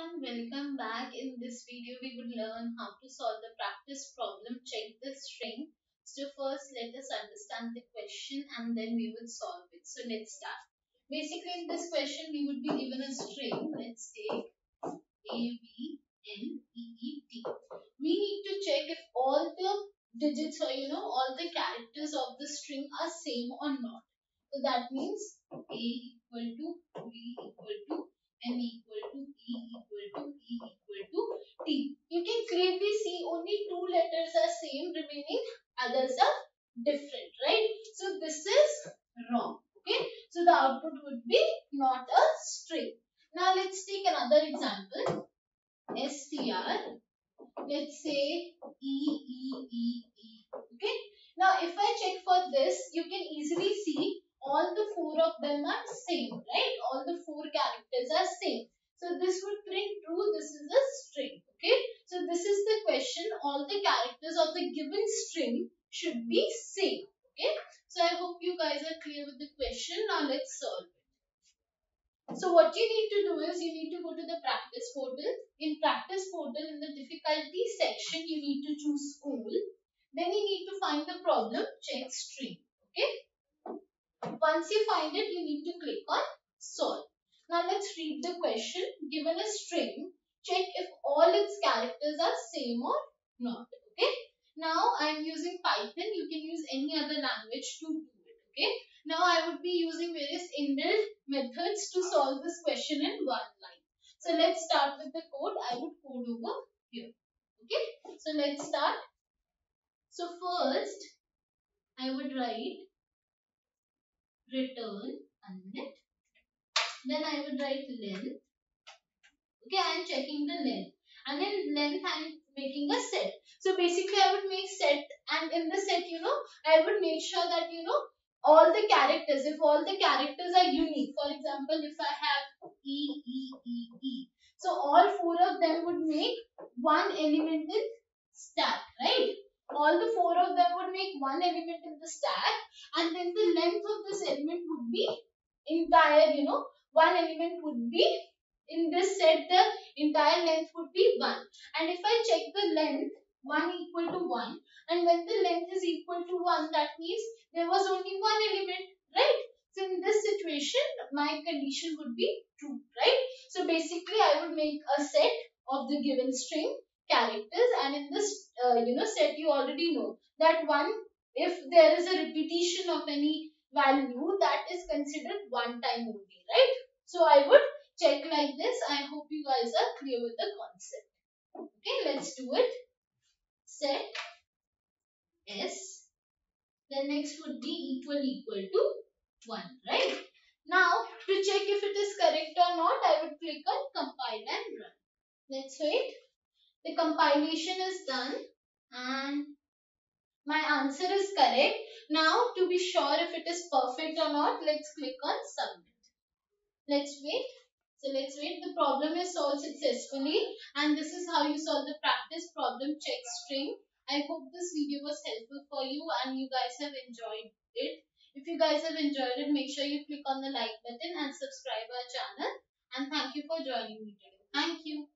everyone, welcome back. In this video, we would learn how to solve the practice problem. Check the string. So first, let us understand the question and then we will solve it. So let's start. Basically, in this question, we would be given a string. Let's take A, B, N, E, E, T. We need to check if all the digits or all the characters of the string are same or not. So that means A equal to B equal to N equal to E equal to E equal to T. You can clearly see only two letters are same, remaining others are different, right? So this is wrong. Okay, so the output would be not a string. Now let's take another example. STR. Let's say E E E E. Okay. Now if I check for this, you can easily see all the four of them are same, right? All the four characters are same. So this would print true. This is a string. Okay. So this is the question. All the characters of the given string should be same. Okay. So I hope you guys are clear with the question. Now let's solve it. So what you need to do is you need to go to the practice portal. In practice portal, in the difficulty section, you need to choose school. Then you need to find the problem, check string. Okay. Once you find it, you need to click on solve. Now let's read the question. Given a string, check if all its characters are same or not. Okay. Now I am using Python. You can use any other language to do it. Okay. Now I would be using various inbuilt methods to solve this question in one line. So let's start with the code. I would code over here. Okay. So let's start. So first I would write return unit. Then I would write length. Okay, I am checking the length. And in length I am making a set. So basically I would make set, and in the set, I would make sure that all the characters, if all the characters are unique. For example, if I have E, E, E, E. So all four of them would make one element in stack, right? All the four of them would make one element in the stack, and then the length of this element would be entire, one element would be in this set, the entire length would be 1. And if I check the length, 1 equal to 1, and when the length is equal to 1, that means there was only one element, right? So in this situation, my condition would be true, right? So basically, I would make a set of the given string characters, and in this set, you already know that if there is a repetition of any value, that is considered one time only, right? So I would check like this. I hope you guys are clear with the concept. Okay, let's do it. Set S. Then next would be equal to 1, right? Now to check if it is correct or not, I would click on compile and run. Let's wait. The compilation is done and my answer is correct. Now to be sure if it is perfect or not, let's click on submit. Let's wait. So let's wait. The problem is solved successfully, and this is how you solve the practice problem check string. I hope this video was helpful for you and you guys have enjoyed it. If you guys have enjoyed it, make sure you click on the like button and subscribe our channel. And thank you for joining me today. Thank you.